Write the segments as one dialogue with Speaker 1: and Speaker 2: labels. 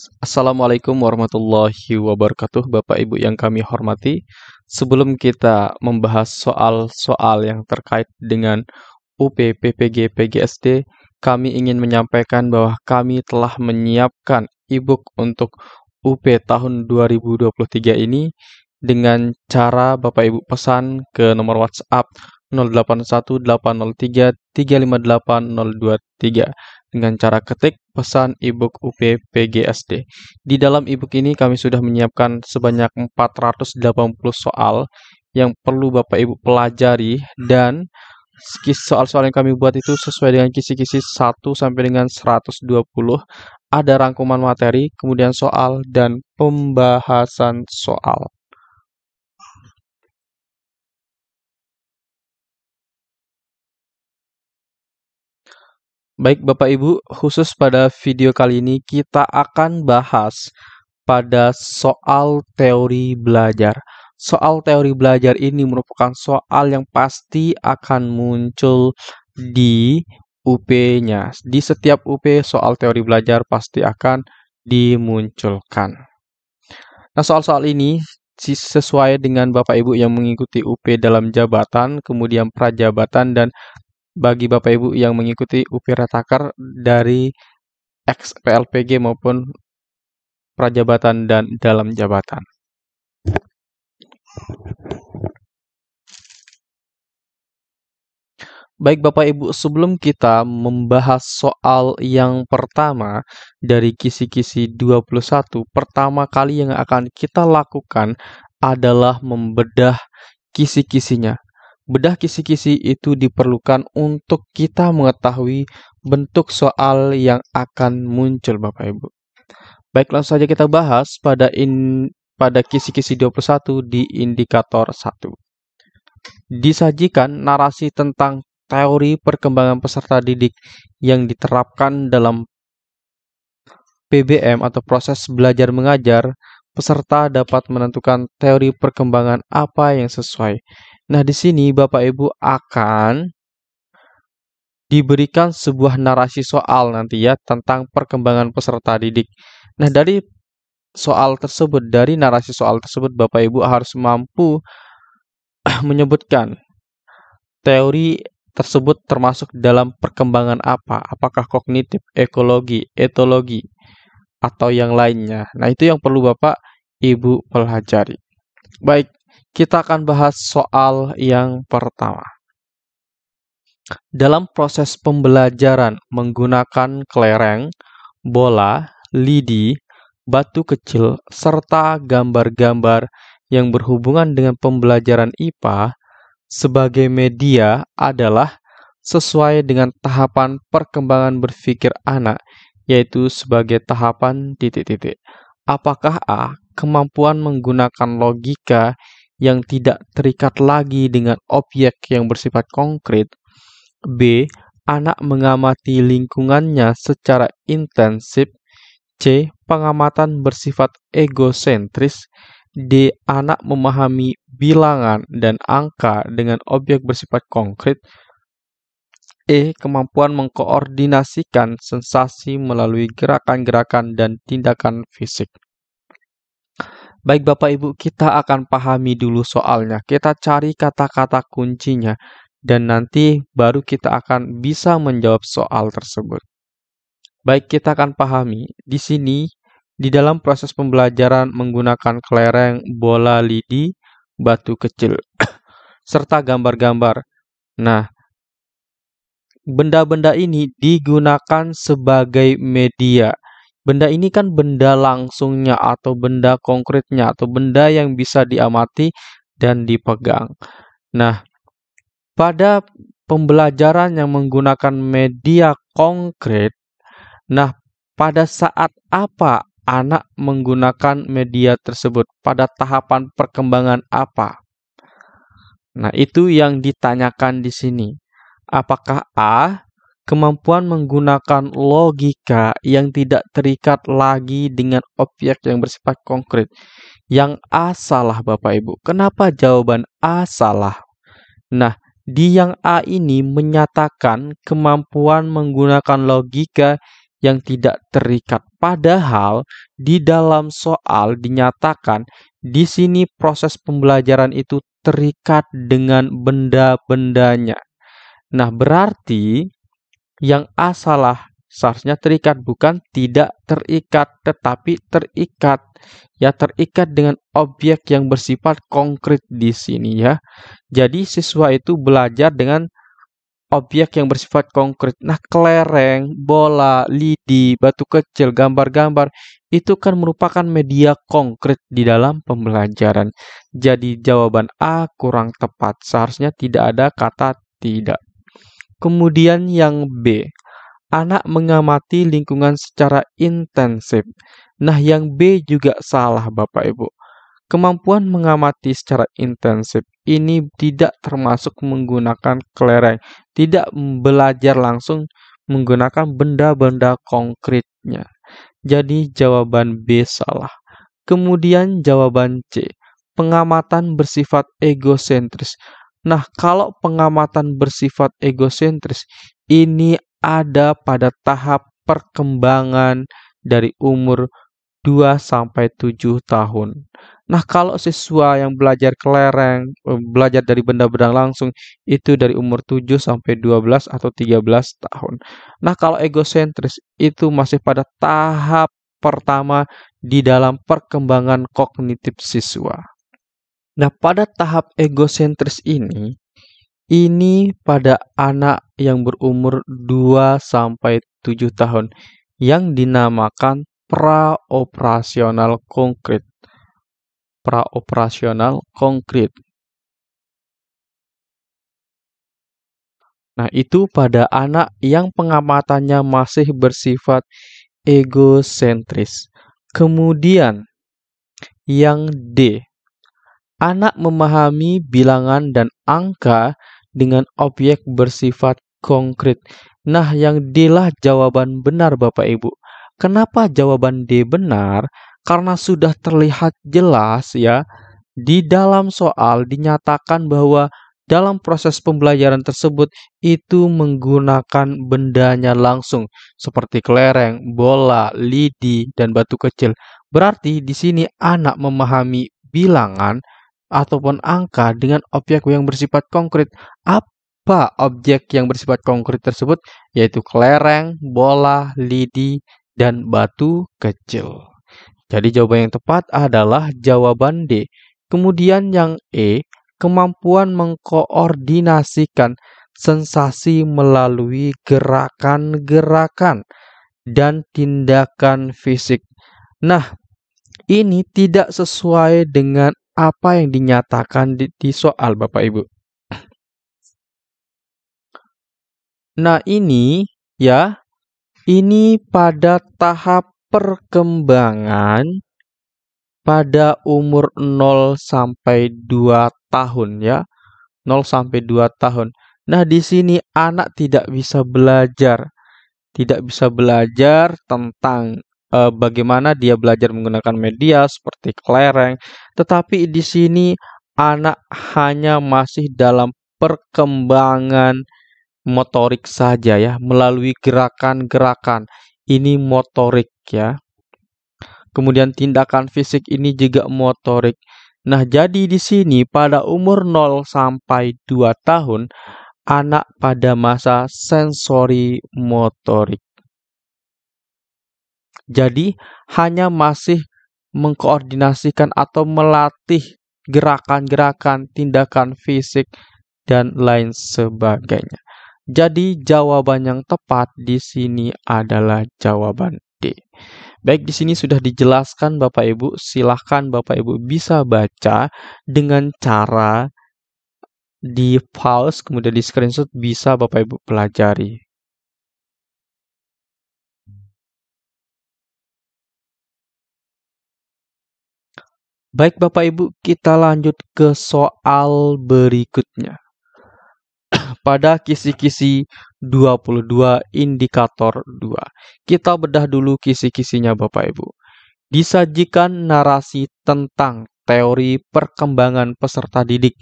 Speaker 1: Assalamualaikum warahmatullahi wabarakatuh, Bapak Ibu yang kami hormati. Sebelum kita membahas soal-soal yang terkait dengan UP, PPG, PGSD, kami ingin menyampaikan bahwa kami telah menyiapkan e-book untuk UP tahun 2023 ini dengan cara Bapak Ibu pesan ke nomor WhatsApp 081803358023 dengan cara ketik pesan e-book UP PGSD. Di dalam e-book ini kami sudah menyiapkan sebanyak 480 soal yang perlu Bapak Ibu pelajari, dan soal-soal yang kami buat itu sesuai dengan kisi-kisi 1 sampai dengan 120. Ada rangkuman materi, kemudian soal, dan pembahasan soal. Baik Bapak Ibu, khusus pada video kali ini kita akan bahas pada soal teori belajar. Soal teori belajar ini merupakan soal yang pasti akan muncul di UP-nya. Di setiap UP soal teori belajar pasti akan dimunculkan. Nah, soal-soal ini sesuai dengan Bapak Ibu yang mengikuti UP dalam jabatan, kemudian prajabatan, dan bagi Bapak Ibu yang mengikuti UP Retaker dari PLPG maupun prajabatan dan dalam jabatan. Baik Bapak Ibu, sebelum kita membahas soal yang pertama dari kisi-kisi 21, pertama kali yang akan kita lakukan adalah membedah kisi-kisinya. Bedah kisi-kisi itu diperlukan untuk kita mengetahui bentuk soal yang akan muncul Bapak Ibu. Baik, langsung saja kita bahas pada kisi-kisi 21 di indikator 1. Disajikan narasi tentang teori perkembangan peserta didik yang diterapkan dalam PBM atau proses belajar mengajar. Peserta dapat menentukan teori perkembangan apa yang sesuai. Nah, di sini Bapak Ibu akan diberikan sebuah narasi soal nanti ya tentang perkembangan peserta didik. Nah, dari narasi soal tersebut Bapak Ibu harus mampu menyebutkan teori tersebut termasuk dalam perkembangan apa, apakah kognitif, ekologi, etologi, atau yang lainnya. Nah, itu yang perlu Bapak Ibu pelajari. Baik, kita akan bahas soal yang pertama. Dalam proses pembelajaran menggunakan kelereng, bola, lidi, batu kecil, serta gambar-gambar yang berhubungan dengan pembelajaran IPA sebagai media adalah sesuai dengan tahapan perkembangan berpikir anak, yaitu sebagai tahapan titik-titik. Apakah A, kemampuan menggunakan logika yang tidak terikat lagi dengan objek yang bersifat konkret? B, anak mengamati lingkungannya secara intensif? C, pengamatan bersifat egosentris? D, anak memahami bilangan dan angka dengan objek bersifat konkret? E, kemampuan mengkoordinasikan sensasi melalui gerakan-gerakan dan tindakan fisik. Baik Bapak Ibu, kita akan pahami dulu soalnya. Kita cari kata-kata kuncinya dan nanti baru kita akan bisa menjawab soal tersebut. Baik, kita akan pahami. Di sini, di dalam proses pembelajaran menggunakan kelereng, bola lidi, batu kecil, serta gambar-gambar. Nah, benda-benda ini digunakan sebagai media. Benda ini kan benda langsungnya atau benda konkretnya atau benda yang bisa diamati dan dipegang. Nah, pada pembelajaran yang menggunakan media konkret, nah pada saat apa anak menggunakan media tersebut? Pada tahapan perkembangan apa? Nah, itu yang ditanyakan di sini. Apakah A, kemampuan menggunakan logika yang tidak terikat lagi dengan objek yang bersifat konkret? Yang A salah Bapak Ibu. Kenapa jawaban A salah? Nah, di yang A ini menyatakan kemampuan menggunakan logika yang tidak terikat. Padahal di dalam soal dinyatakan di sini proses pembelajaran itu terikat dengan benda-bendanya. Nah, berarti yang A salah, seharusnya terikat, bukan tidak terikat, tetapi terikat. Ya, terikat dengan objek yang bersifat konkret di sini ya. Jadi siswa itu belajar dengan objek yang bersifat konkret. Nah, kelereng, bola, lidi, batu kecil, gambar-gambar itu kan merupakan media konkret di dalam pembelajaran. Jadi jawaban A kurang tepat. Seharusnya tidak ada kata tidak. Kemudian yang B, anak mengamati lingkungan secara intensif. Nah, yang B juga salah Bapak Ibu. Kemampuan mengamati secara intensif ini tidak termasuk menggunakan kelereng, tidak belajar langsung menggunakan benda-benda konkretnya. Jadi jawaban B salah. Kemudian jawaban C, pengamatan bersifat egosentris. Nah, kalau pengamatan bersifat egosentris ini ada pada tahap perkembangan dari umur 2 sampai 7 tahun. Nah, kalau siswa yang belajar kelereng, belajar dari benda-benda langsung, itu dari umur 7 sampai 12 atau 13 tahun. Nah, kalau egosentris itu masih pada tahap pertama di dalam perkembangan kognitif siswa. Nah, pada tahap egosentris ini pada anak yang berumur 2 sampai 7 tahun yang dinamakan praoperasional konkret. Praoperasional konkret. Nah, itu pada anak yang pengamatannya masih bersifat egosentris. Kemudian, yang D, anak memahami bilangan dan angka dengan objek bersifat konkret. Nah, yang D lah jawaban benar Bapak Ibu. Kenapa jawaban D benar? Karena sudah terlihat jelas ya, di dalam soal dinyatakan bahwa dalam proses pembelajaran tersebut itu menggunakan bendanya langsung seperti kelereng, bola, lidi, dan batu kecil. Berarti di sini anak memahami bilangan ataupun angka dengan objek yang bersifat konkret. Apa objek yang bersifat konkret tersebut? Yaitu kelereng, bola, lidi, dan batu kecil. Jadi jawaban yang tepat adalah jawaban D. Kemudian yang E, kemampuan mengkoordinasikan sensasi melalui gerakan-gerakan dan tindakan fisik. Nah, ini tidak sesuai dengan apa yang dinyatakan di soal Bapak Ibu. Nah, ini ya, ini pada tahap perkembangan pada umur 0 sampai 2 tahun ya. 0 sampai 2 tahun. Nah, di sini anak tidak bisa belajar tentang bagaimana dia belajar menggunakan media seperti kelereng, tetapi di sini anak hanya masih dalam perkembangan motorik saja ya, melalui gerakan-gerakan. Ini motorik ya. Kemudian tindakan fisik ini juga motorik. Nah, jadi di sini pada umur 0 sampai 2 tahun, anak pada masa sensori motorik. Jadi, hanya masih mengkoordinasikan atau melatih gerakan-gerakan, tindakan fisik, dan lain sebagainya. Jadi, jawaban yang tepat di sini adalah jawaban D. Baik, di sini sudah dijelaskan Bapak Ibu. Silahkan Bapak Ibu bisa baca dengan cara di pause, kemudian di screenshot, bisa Bapak Ibu pelajari. Baik Bapak Ibu, kita lanjut ke soal berikutnya. Pada kisi-kisi 22 indikator 2. Kita bedah dulu kisi-kisinya Bapak Ibu. Disajikan narasi tentang teori perkembangan peserta didik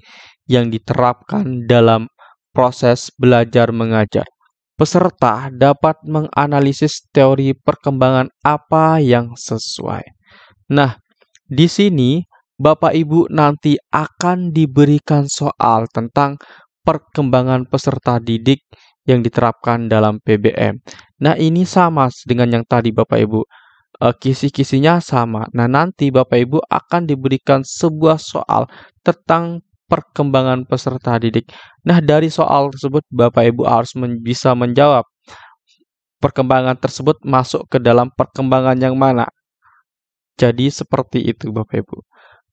Speaker 1: yang diterapkan dalam proses belajar mengajar. Peserta dapat menganalisis teori perkembangan apa yang sesuai. Nah, di sini Bapak Ibu nanti akan diberikan soal tentang perkembangan peserta didik yang diterapkan dalam PBM. Nah, ini sama dengan yang tadi Bapak Ibu. Kisi-kisinya sama. Nah, nanti Bapak Ibu akan diberikan sebuah soal tentang perkembangan peserta didik. Nah, dari soal tersebut Bapak Ibu harus bisa menjawab perkembangan tersebut masuk ke dalam perkembangan yang mana. Jadi seperti itu Bapak Ibu.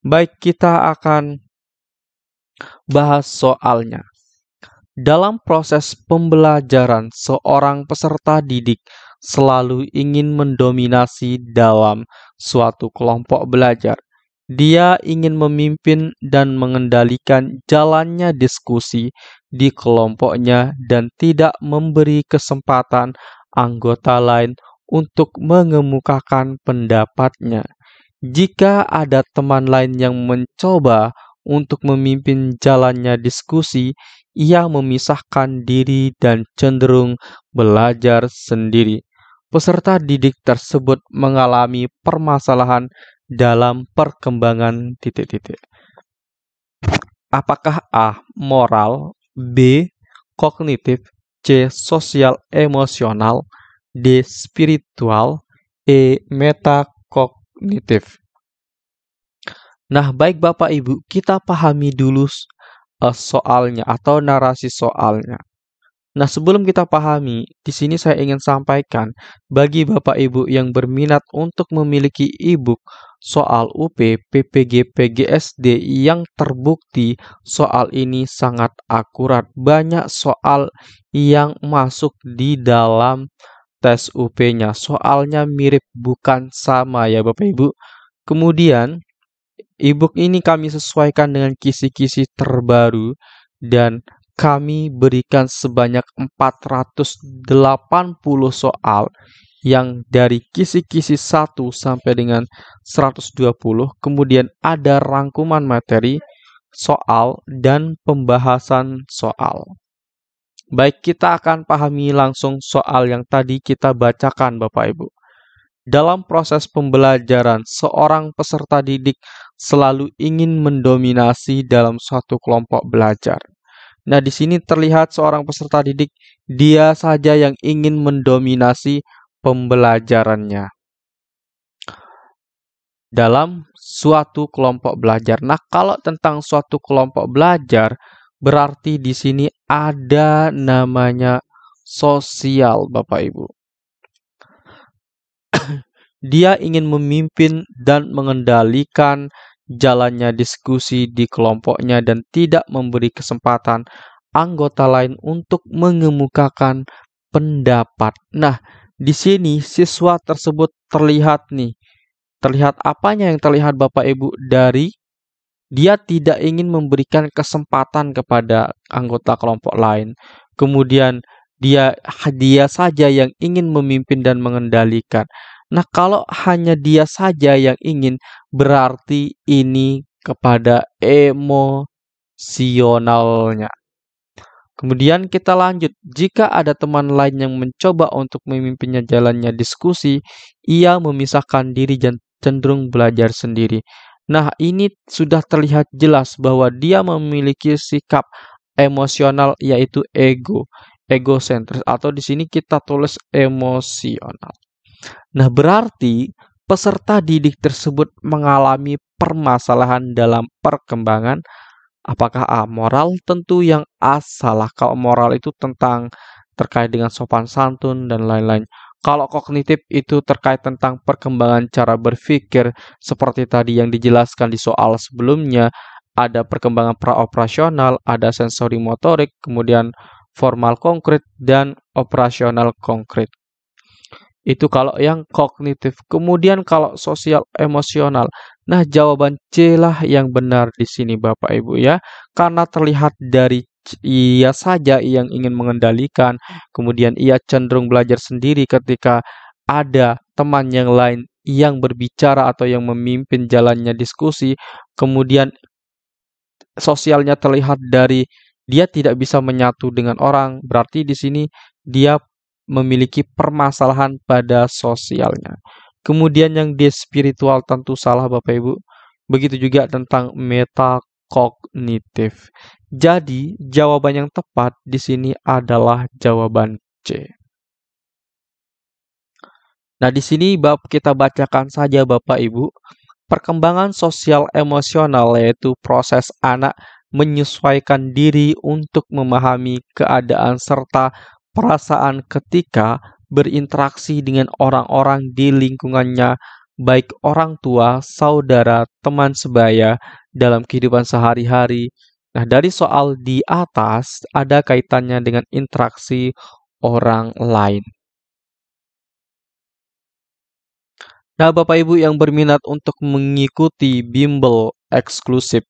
Speaker 1: Baik, kita akan bahas soalnya. Dalam proses pembelajaran, seorang peserta didik selalu ingin mendominasi dalam suatu kelompok belajar. Dia ingin memimpin dan mengendalikan jalannya diskusi di kelompoknya dan tidak memberi kesempatan anggota lain untuk mengemukakan pendapatnya. Jika ada teman lain yang mencoba untuk memimpin jalannya diskusi, ia memisahkan diri dan cenderung belajar sendiri. Peserta didik tersebut mengalami permasalahan dalam perkembangan titik-titik. Apakah A. Moral, B. Kognitif, C. Sosial emosional, D. Spiritual, E. Metakognitif. Nah, baik Bapak Ibu, kita pahami dulu soalnya atau narasi soalnya. Nah, sebelum kita pahami, di sini saya ingin sampaikan bagi Bapak Ibu yang berminat untuk memiliki e-book soal UP, PPG, PGSD yang terbukti soal ini sangat akurat. Banyak soal yang masuk di dalam tes UP-nya. Soalnya mirip bukan sama ya Bapak Ibu. Kemudian e-book ini kami sesuaikan dengan kisi-kisi terbaru dan kami berikan sebanyak 480 soal yang dari kisi-kisi 1 sampai dengan 120. Kemudian ada rangkuman materi, soal, dan pembahasan soal. Baik, kita akan pahami langsung soal yang tadi kita bacakan Bapak Ibu. Dalam proses pembelajaran, seorang peserta didik selalu ingin mendominasi dalam suatu kelompok belajar. Nah, di sini terlihat seorang peserta didik, dia saja yang ingin mendominasi pembelajarannya dalam suatu kelompok belajar. Nah, kalau tentang suatu kelompok belajar, berarti di sini ada namanya sosial, Bapak Ibu. Dia ingin memimpin dan mengendalikan jalannya diskusi di kelompoknya dan tidak memberi kesempatan anggota lain untuk mengemukakan pendapat. Nah, di sini siswa tersebut terlihat nih. Terlihat apanya yang terlihat Bapak Ibu dari dia tidak ingin memberikan kesempatan kepada anggota kelompok lain. Kemudian dia saja yang ingin memimpin dan mengendalikan. Nah, kalau hanya dia saja yang ingin, berarti ini kepada emosionalnya. Kemudian kita lanjut, jika ada teman lain yang mencoba untuk memimpinnya jalannya diskusi, ia memisahkan diri dan cenderung belajar sendiri. Nah, ini sudah terlihat jelas bahwa dia memiliki sikap emosional yaitu egosentris atau di sini kita tulis emosional. Nah, berarti peserta didik tersebut mengalami permasalahan dalam perkembangan. Apakah A. Moral? Tentu yang A salah. Kalau moral itu terkait dengan sopan santun dan lain-lain. Kalau kognitif itu terkait tentang perkembangan cara berpikir seperti tadi yang dijelaskan di soal sebelumnya. Ada perkembangan praoperasional, ada sensori motorik, kemudian formal konkret, dan operasional konkret. Itu kalau yang kognitif. Kemudian kalau sosial emosional. Nah, jawaban C lah yang benar di sini Bapak Ibu ya. Karena terlihat dari ia saja yang ingin mengendalikan, kemudian ia cenderung belajar sendiri ketika ada teman yang lain yang berbicara atau yang memimpin jalannya diskusi. Kemudian sosialnya terlihat dari dia tidak bisa menyatu dengan orang, berarti di sini dia memiliki permasalahan pada sosialnya. Kemudian yang di spiritual tentu salah Bapak Ibu. Begitu juga tentang metakognitif. Jadi, jawaban yang tepat di sini adalah jawaban C. Nah, di sini kita bacakan saja Bapak Ibu. Perkembangan sosial emosional yaitu proses anak menyesuaikan diri untuk memahami keadaan serta perasaan ketika berinteraksi dengan orang-orang di lingkungannya, baik orang tua, saudara, teman sebaya dalam kehidupan sehari-hari. Nah, dari soal di atas ada kaitannya dengan interaksi orang lain. Nah, Bapak Ibu yang berminat untuk mengikuti bimbel eksklusif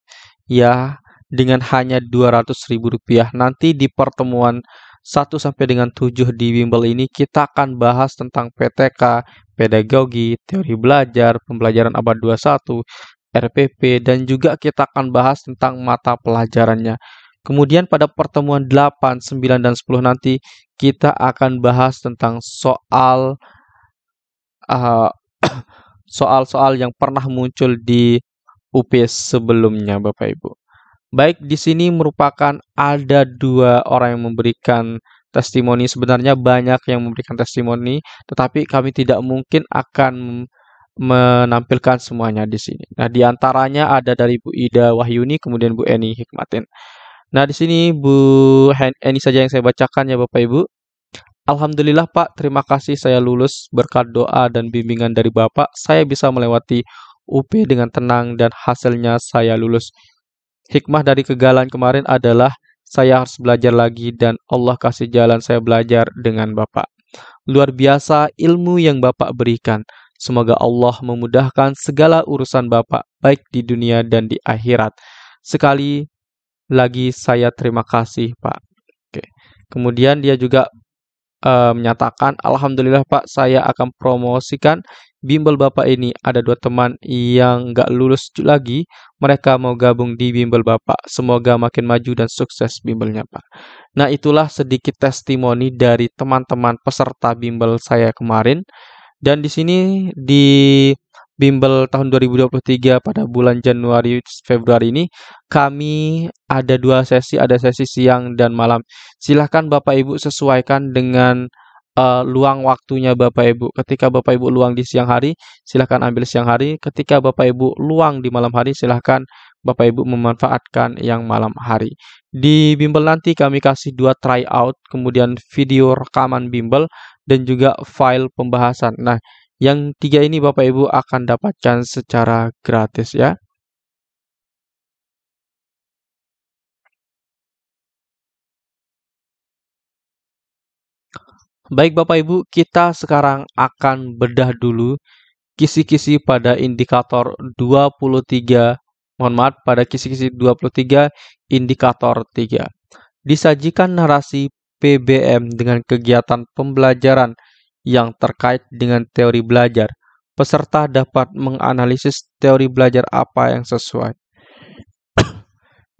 Speaker 1: ya dengan hanya Rp200.000 nanti di pertemuan 1 sampai dengan 7 di bimbel ini kita akan bahas tentang PTK, pedagogi, teori belajar, pembelajaran abad 21, RPP dan juga kita akan bahas tentang mata pelajarannya. Kemudian pada pertemuan 8, 9 dan 10 nanti kita akan bahas tentang uh, soal-soal yang pernah muncul di UP sebelumnya, Bapak Ibu. Baik, di sini merupakan ada 2 orang yang memberikan testimoni. Sebenarnya banyak yang memberikan testimoni, tetapi kami tidak mungkin akan menampilkan semuanya di sini. Nah, di antaranya ada dari Bu Ida Wahyuni, kemudian Bu Eni Hikmatin. Nah, di sini Bu Eni saja yang saya bacakan ya Bapak Ibu. Alhamdulillah Pak, terima kasih saya lulus berkat doa dan bimbingan dari Bapak. Saya bisa melewati UP dengan tenang dan hasilnya saya lulus. Hikmah dari kegagalan kemarin adalah saya harus belajar lagi dan Allah kasih jalan saya belajar dengan Bapak. Luar biasa ilmu yang Bapak berikan. Semoga Allah memudahkan segala urusan Bapak, baik di dunia dan di akhirat. Sekali lagi saya terima kasih Pak. Oke. Kemudian dia juga menyatakan, Alhamdulillah Pak, saya akan promosikan bimbel Bapak ini. Ada 2 teman yang nggak lulus lagi, mereka mau gabung di bimbel Bapak. Semoga makin maju dan sukses bimbelnya Pak. Nah, itulah sedikit testimoni dari teman-teman peserta bimbel saya kemarin. Dan di sini di bimbel tahun 2023 pada bulan Januari Februari ini kami ada 2 sesi, ada sesi siang dan malam. Silahkan Bapak Ibu sesuaikan dengan luang waktunya Bapak Ibu. Ketika Bapak Ibu luang di siang hari, silahkan ambil siang hari. Ketika Bapak Ibu luang di malam hari, silahkan Bapak Ibu memanfaatkan yang malam hari. Di bimbel nanti kami kasih 2 tryout, kemudian video rekaman bimbel dan juga file pembahasan. Nah, yang 3 ini Bapak Ibu akan dapatkan secara gratis ya. Baik Bapak Ibu, kita sekarang akan bedah dulu kisi-kisi pada indikator 23, mohon maaf, pada kisi-kisi 23 indikator 3. Disajikan narasi PBM dengan kegiatan pembelajaran yang terkait dengan teori belajar. Peserta dapat menganalisis teori belajar apa yang sesuai.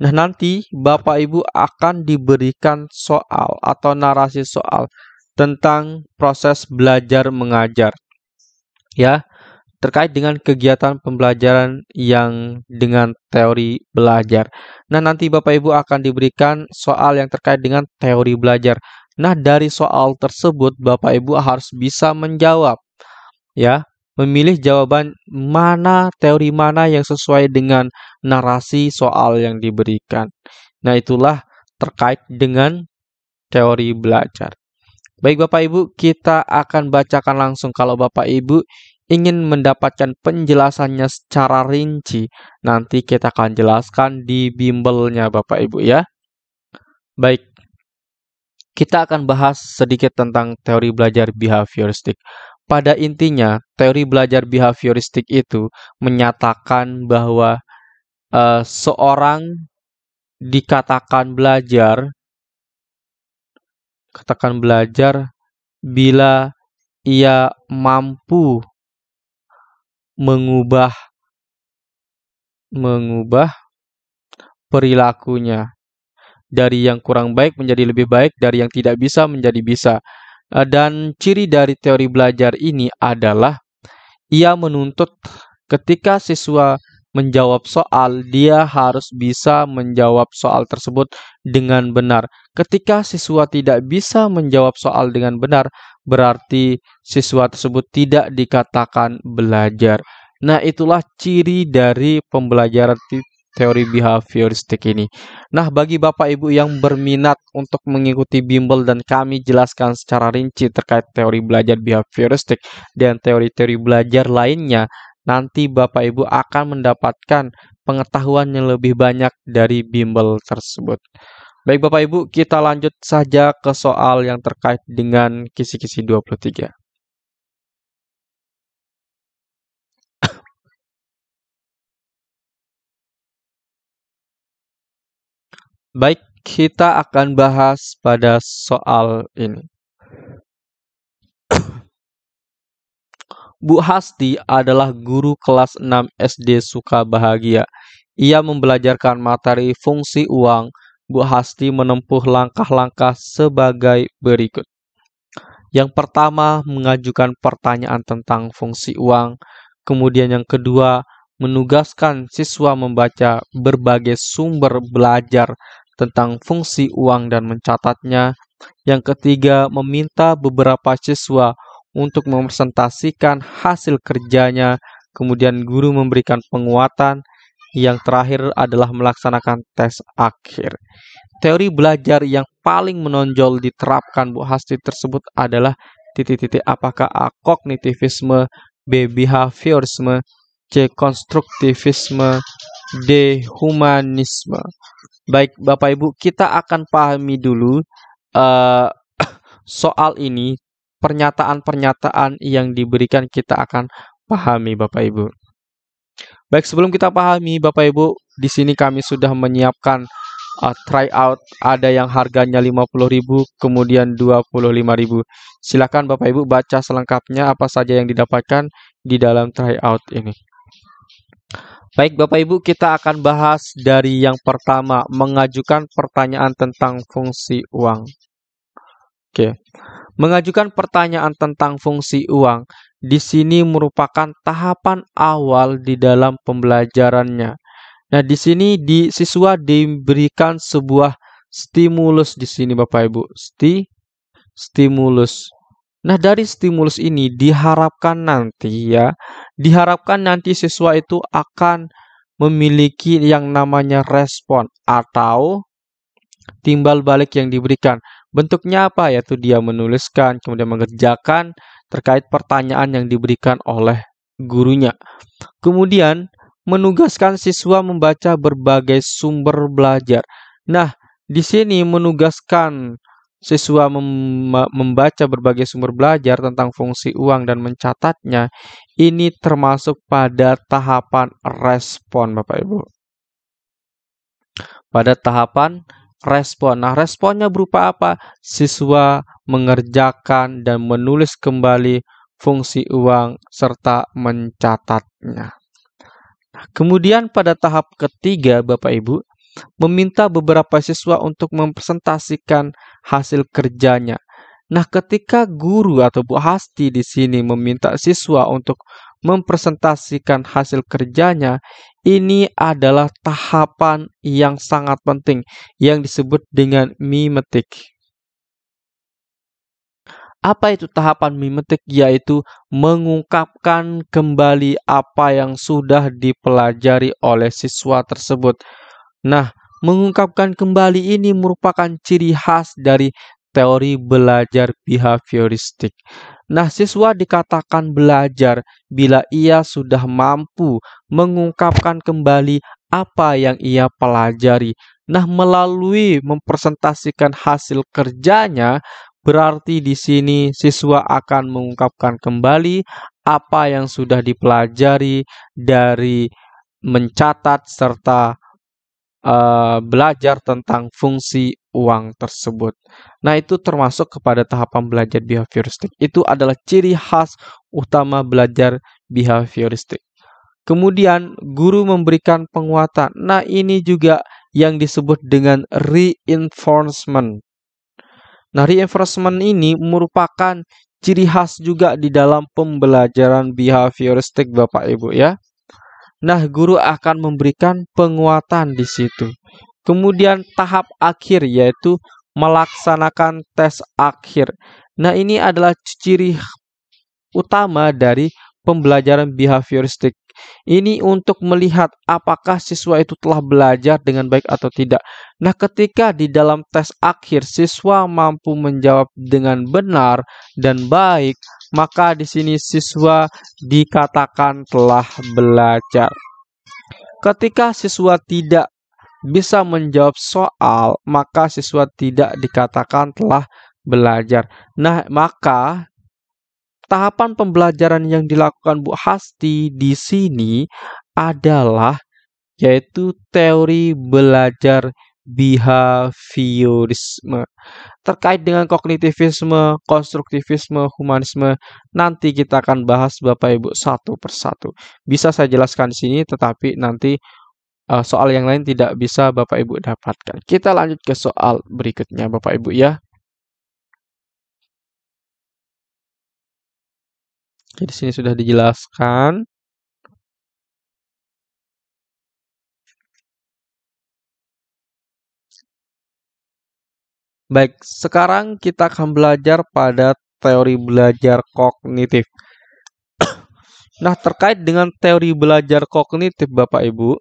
Speaker 1: Nah, nanti Bapak Ibu akan diberikan soal atau narasi soal tentang proses belajar mengajar. Ya, terkait dengan kegiatan pembelajaran yang dengan teori belajar. Nah, nanti Bapak Ibu akan diberikan soal yang terkait dengan teori belajar. Nah, dari soal tersebut Bapak Ibu harus bisa menjawab ya, memilih jawaban teori mana yang sesuai dengan narasi soal yang diberikan. Nah, itulah terkait dengan teori belajar. Baik Bapak Ibu, kita akan bacakan langsung. Kalau Bapak Ibu ingin mendapatkan penjelasannya secara rinci, nanti kita akan jelaskan di bimbelnya Bapak Ibu ya. Baik, kita akan bahas sedikit tentang teori belajar behavioristik. Pada intinya, teori belajar behavioristik itu menyatakan bahwa seorang dikatakan belajar bila ia mampu mengubah perilakunya dari yang kurang baik menjadi lebih baik, dari yang tidak bisa menjadi bisa. Dan ciri dari teori belajar ini adalah ia menuntut ketika siswa menjawab soal, dia harus bisa menjawab soal tersebut dengan benar. Ketika siswa tidak bisa menjawab soal dengan benar, berarti siswa tersebut tidak dikatakan belajar. Nah, itulah ciri dari pembelajaran teori behavioristik ini. Nah, bagi Bapak Ibu yang berminat untuk mengikuti bimbel dan kami jelaskan secara rinci terkait teori belajar behavioristik dan teori-teori belajar lainnya, nanti Bapak Ibu akan mendapatkan pengetahuan yang lebih banyak dari bimbel tersebut. Baik Bapak Ibu, kita lanjut saja ke soal yang terkait dengan kisi-kisi 23. Baik, kita akan bahas pada soal ini. Bu Hasti adalah guru kelas 6 SD Sukabahagia. Ia membelajarkan materi fungsi uang. Bu Hasti menempuh langkah-langkah sebagai berikut. Yang pertama, mengajukan pertanyaan tentang fungsi uang. Kemudian yang kedua, menugaskan siswa membaca berbagai sumber belajar tentang fungsi uang dan mencatatnya. Yang ketiga, meminta beberapa siswa untuk mempresentasikan hasil kerjanya. Kemudian guru memberikan penguatan. Yang terakhir adalah melaksanakan tes akhir. Teori belajar yang paling menonjol diterapkan Bu Hasti tersebut adalah titik-titik apakah A. Kognitivisme, B. Behaviorisme, C. Konstruktivisme, D. Humanisme. Baik Bapak Ibu, kita akan pahami dulu soal ini, pernyataan-pernyataan yang diberikan kita akan pahami Bapak Ibu. Baik, sebelum kita pahami Bapak Ibu, di sini kami sudah menyiapkan tryout, ada yang harganya 50.000, kemudian 25.000. Silakan Bapak Ibu baca selengkapnya apa saja yang didapatkan di dalam tryout ini. Baik Bapak Ibu, kita akan bahas dari yang pertama, mengajukan pertanyaan tentang fungsi uang. Oke. Mengajukan pertanyaan tentang fungsi uang di sini merupakan tahapan awal di dalam pembelajarannya. Nah, di sini siswa diberikan sebuah stimulus di sini Bapak Ibu. Stimulus. Nah, dari stimulus ini diharapkan nanti siswa itu akan memiliki yang namanya respon atau timbal balik yang diberikan. Bentuknya apa? Yaitu dia menuliskan, kemudian mengerjakan terkait pertanyaan yang diberikan oleh gurunya. Kemudian menugaskan siswa membaca berbagai sumber belajar. Nah, di sini menugaskan siswa membaca berbagai sumber belajar tentang fungsi uang dan mencatatnya. Ini termasuk pada tahapan respon, Bapak Ibu. Pada tahapan respon. Nah, responnya berupa apa? Siswa mengerjakan dan menulis kembali fungsi uang serta mencatatnya. Kemudian pada tahap ketiga, Bapak Ibu, meminta beberapa siswa untuk mempresentasikan hasil kerjanya. Nah, ketika guru atau Bu Hasti di sini meminta siswa untuk mempresentasikan hasil kerjanya, ini adalah tahapan yang sangat penting yang disebut dengan mimetik. Apa itu tahapan mimetik? Yaitu mengungkapkan kembali apa yang sudah dipelajari oleh siswa tersebut. Nah, mengungkapkan kembali ini merupakan ciri khas dari teori belajar behavioristik. Nah, siswa dikatakan belajar bila ia sudah mampu mengungkapkan kembali apa yang ia pelajari. Nah, melalui mempresentasikan hasil kerjanya, berarti di sini siswa akan mengungkapkan kembali apa yang sudah dipelajari dari mencatat serta belajar tentang fungsi uang tersebut. Nah, itu termasuk kepada tahapan belajar behavioristik. Itu adalah ciri khas utama belajar behavioristik. Kemudian, guru memberikan penguatan. Nah, ini juga yang disebut dengan reinforcement. Nah, reinforcement ini merupakan ciri khas juga di dalam pembelajaran behavioristik Bapak Ibu ya. Nah, guru akan memberikan penguatan di situ. Kemudian tahap akhir yaitu melaksanakan tes akhir. Nah, ini adalah ciri utama dari pembelajaran behavioristik. Ini untuk melihat apakah siswa itu telah belajar dengan baik atau tidak. Nah, ketika di dalam tes akhir siswa mampu menjawab dengan benar dan baik, maka di sini siswa dikatakan telah belajar. Ketika siswa tidak bisa menjawab soal, maka siswa tidak dikatakan telah belajar. Nah, maka tahapan pembelajaran yang dilakukan Bu Hasti di sini adalah yaitu teori belajar behaviorisme. Terkait dengan kognitivisme, konstruktivisme, humanisme, nanti kita akan bahas Bapak Ibu satu persatu. Bisa saya jelaskan di sini, tetapi nanti soal yang lain tidak bisa Bapak Ibu dapatkan. Kita lanjut ke soal berikutnya Bapak Ibu ya. Jadi di sini sudah dijelaskan. Baik, sekarang kita akan belajar pada teori belajar kognitif. Nah, terkait dengan teori belajar kognitif Bapak Ibu,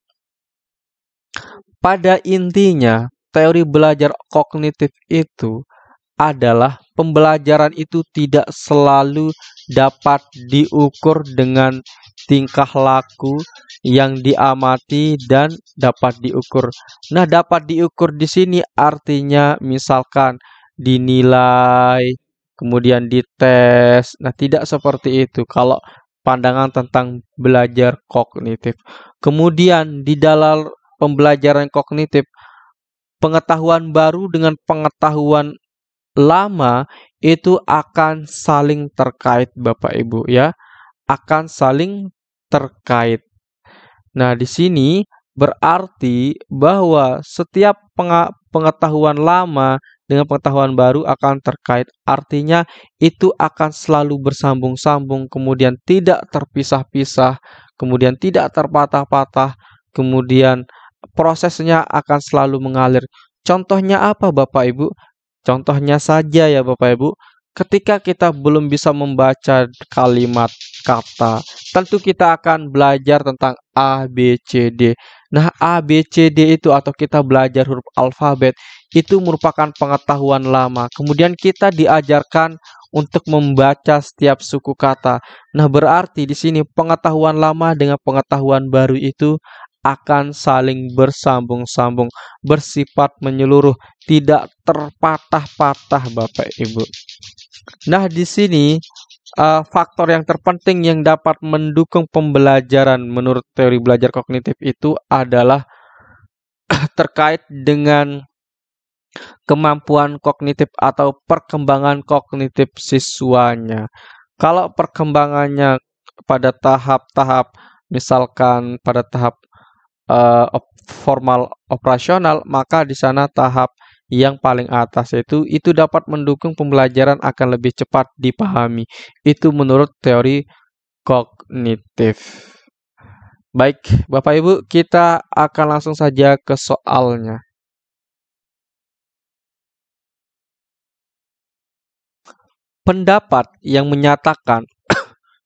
Speaker 1: pada intinya teori belajar kognitif itu adalah pembelajaran itu tidak selalu dapat diukur dengan tingkah laku yang diamati dan dapat diukur. Nah, dapat diukur di sini artinya misalkan dinilai, kemudian dites. Nah, tidak seperti itu kalau pandangan tentang belajar kognitif. Kemudian di dalam pembelajaran kognitif, pengetahuan baru dengan pengetahuan lama itu akan saling terkait Bapak Ibu ya, akan saling terkait. Nah, di sini berarti bahwa setiap pengetahuan lama dengan pengetahuan baru akan terkait. Artinya itu akan selalu bersambung-sambung, kemudian tidak terpisah-pisah, kemudian tidak terpatah-patah, kemudian prosesnya akan selalu mengalir. Contohnya apa Bapak Ibu? Contohnya saja ya Bapak Ibu, ketika kita belum bisa membaca kalimat kata, tentu kita akan belajar tentang A, B, C, D. Nah, A, B, C, D itu atau kita belajar huruf alfabet, itu merupakan pengetahuan lama. Kemudian kita diajarkan untuk membaca setiap suku kata. Nah, berarti di sini pengetahuan lama dengan pengetahuan baru itu akan saling bersambung-sambung, bersifat menyeluruh, tidak terpatah-patah Bapak Ibu. Nah, di sini faktor yang terpenting yang dapat mendukung pembelajaran menurut teori belajar kognitif itu adalah terkait dengan kemampuan kognitif atau perkembangan kognitif siswanya. Kalau perkembangannya pada tahap-tahap, misalkan pada tahap formal operasional, maka di sana tahap yang paling atas itu dapat mendukung pembelajaran akan lebih cepat dipahami. Itu menurut teori kognitif. Baik, Bapak Ibu, kita akan langsung saja ke soalnya. Pendapat yang menyatakan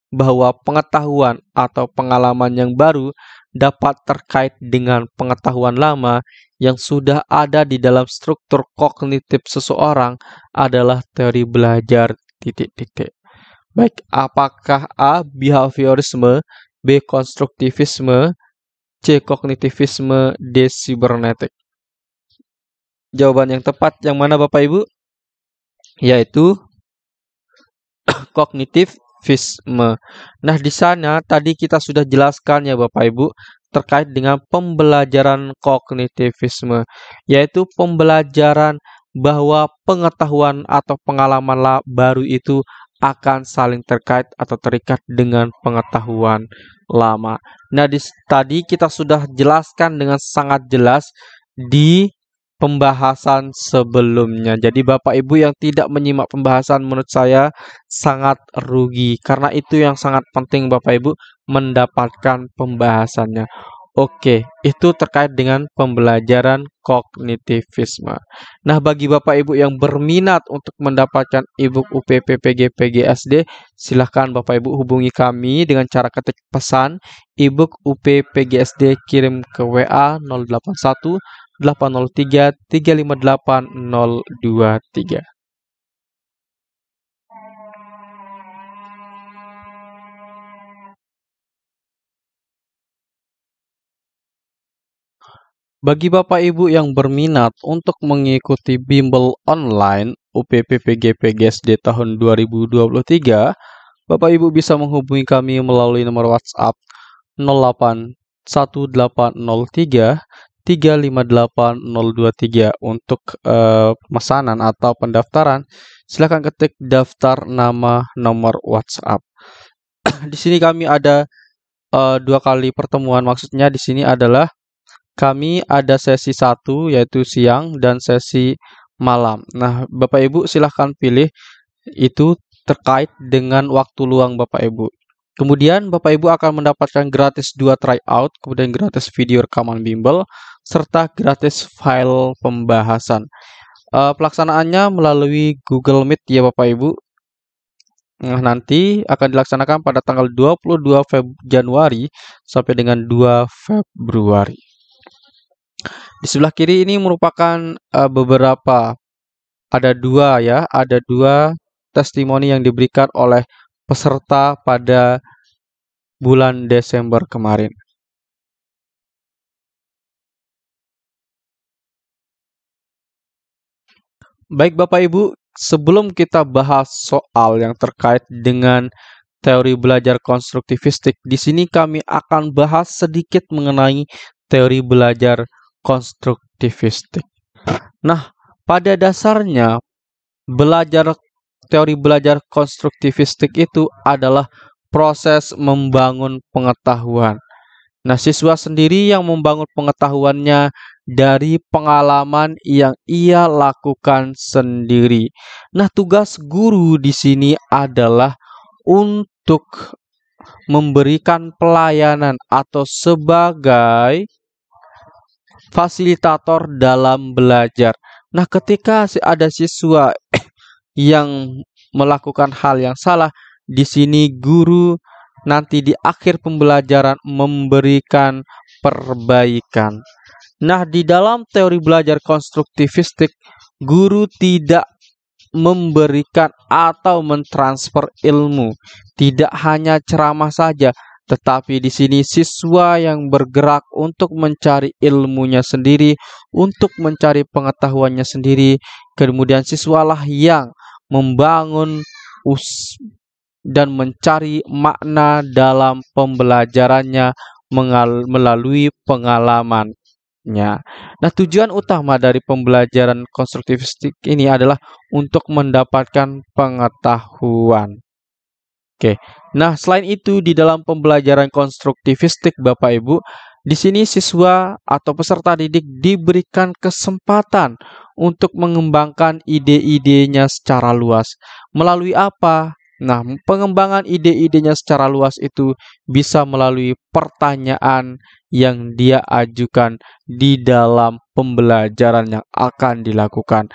Speaker 1: bahwa pengetahuan atau pengalaman yang baru dapat terkait dengan pengetahuan lama yang sudah ada di dalam struktur kognitif seseorang adalah teori belajar titik-titik. Baik, apakah A. behaviorisme, B. konstruktivisme, C. kognitivisme, D. cybernetik? Jawaban yang tepat yang mana Bapak Ibu? Yaitu kognitivisme. Nah, di sana tadi kita sudah jelaskan ya Bapak Ibu terkait dengan pembelajaran kognitivisme, yaitu pembelajaran bahwa pengetahuan atau pengalaman baru itu akan saling terkait atau terikat dengan pengetahuan lama. Nah, tadi kita sudah jelaskan dengan sangat jelas di pembahasan sebelumnya. Jadi Bapak Ibu yang tidak menyimak pembahasan menurut saya sangat rugi. Karena itu yang sangat penting Bapak Ibu mendapatkan pembahasannya. Oke, itu terkait dengan pembelajaran kognitivisme. Nah, bagi Bapak Ibu yang berminat untuk mendapatkan e-book UPP PG PGSD, silahkan Bapak Ibu hubungi kami dengan cara ketik pesan e-book UP PGSD, kirim ke WA 081 803 358 023. Bagi Bapak Ibu yang berminat untuk mengikuti bimbel online UPP PG PGSD tahun 2023, Bapak Ibu bisa menghubungi kami melalui nomor WhatsApp 08 1803 358 023 untuk pemesanan atau pendaftaran. Silakan ketik daftar nama nomor WhatsApp. Di sini kami ada 2 kali pertemuan. Maksudnya di sini adalah kami ada sesi 1 yaitu siang dan sesi malam. Nah, Bapak Ibu silahkan pilih itu terkait dengan waktu luang Bapak Ibu. Kemudian Bapak Ibu akan mendapatkan gratis 2 tryout, kemudian gratis video rekaman bimbel, serta gratis file pembahasan. Pelaksanaannya melalui Google Meet ya Bapak Ibu. Nah, nanti akan dilaksanakan pada tanggal 22 Januari sampai dengan 2 Februari. Di sebelah kiri ini merupakan beberapa, ada 2 ya, ada 2 testimoni yang diberikan oleh peserta pada bulan Desember kemarin. Baik Bapak Ibu, sebelum kita bahas soal yang terkait dengan teori belajar konstruktivistik, di sini kami akan bahas sedikit mengenai teori belajar konstruktivistik. Nah, pada dasarnya teori belajar konstruktivistik itu adalah proses membangun pengetahuan. Nah, siswa sendiri yang membangun pengetahuannya dari pengalaman yang ia lakukan sendiri. Nah, tugas guru di sini adalah untuk memberikan pelayanan atau sebagai fasilitator dalam belajar. Nah, ketika ada siswa yang melakukan hal yang salah, di sini guru nanti di akhir pembelajaran memberikan perbaikan. Nah, di dalam teori belajar konstruktivistik, guru tidak memberikan atau mentransfer ilmu, tidak hanya ceramah saja, tetapi di sini siswa yang bergerak untuk mencari ilmunya sendiri, untuk mencari pengetahuannya sendiri. Kemudian siswalah yang membangun dan mencari makna dalam pembelajarannya melalui pengalamannya. Nah, tujuan utama dari pembelajaran konstruktivistik ini adalah untuk mendapatkan pengetahuan. Oke. Nah, selain itu di dalam pembelajaran konstruktivistik Bapak Ibu, di sini siswa atau peserta didik diberikan kesempatan untuk mengembangkan ide-idenya secara luas. Melalui apa? Nah, pengembangan ide-idenya secara luas itu bisa melalui pertanyaan yang dia ajukan di dalam pembelajaran yang akan dilakukan.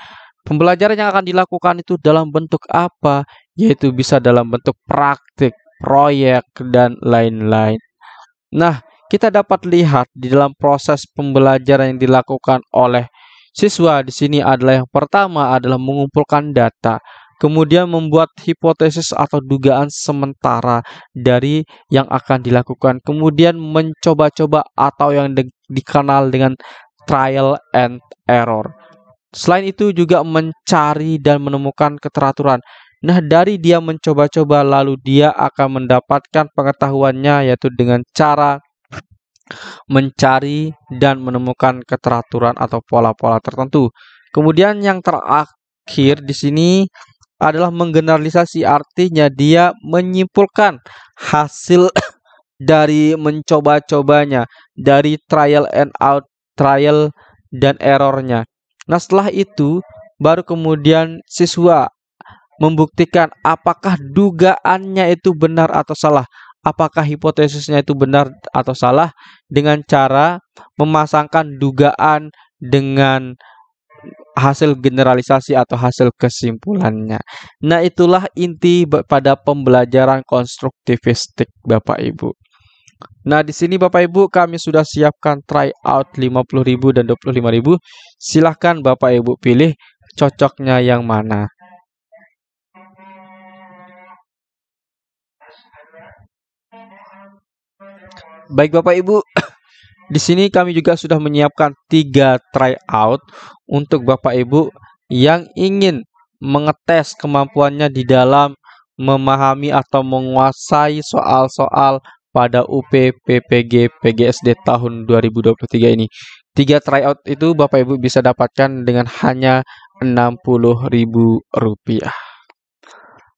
Speaker 1: Pembelajaran yang akan dilakukan itu dalam bentuk apa? Yaitu bisa dalam bentuk praktik, proyek, dan lain-lain. Nah, kita dapat lihat di dalam proses pembelajaran yang dilakukan oleh siswa di sini adalah yang pertama adalah mengumpulkan data, kemudian membuat hipotesis atau dugaan sementara dari yang akan dilakukan, kemudian mencoba-coba atau yang dikenal dengan trial and error. Selain itu juga mencari dan menemukan keteraturan. Nah, dari dia mencoba-coba lalu dia akan mendapatkan pengetahuannya yaitu dengan cara mencari dan menemukan keteraturan atau pola-pola tertentu. Kemudian yang terakhir di sini adalah menggeneralisasi, artinya dia menyimpulkan hasil dari mencoba-cobanya, dari trial dan errornya. Nah, setelah itu baru kemudian siswa membuktikan apakah dugaannya itu benar atau salah. Apakah hipotesisnya itu benar atau salah dengan cara memasangkan dugaan dengan hasil generalisasi atau hasil kesimpulannya. Nah, itulah inti pada pembelajaran konstruktivistik Bapak Ibu. Nah, di sini Bapak Ibu kami sudah siapkan tryout 50.000 dan 25.000. Silahkan Bapak Ibu pilih cocoknya yang mana. Baik Bapak Ibu, di sini kami juga sudah menyiapkan 3 tryout untuk Bapak Ibu yang ingin mengetes kemampuannya di dalam memahami atau menguasai soal-soal pada UP PPG PGSD tahun 2023 ini. 3 tryout itu Bapak Ibu bisa dapatkan dengan hanya Rp60.000.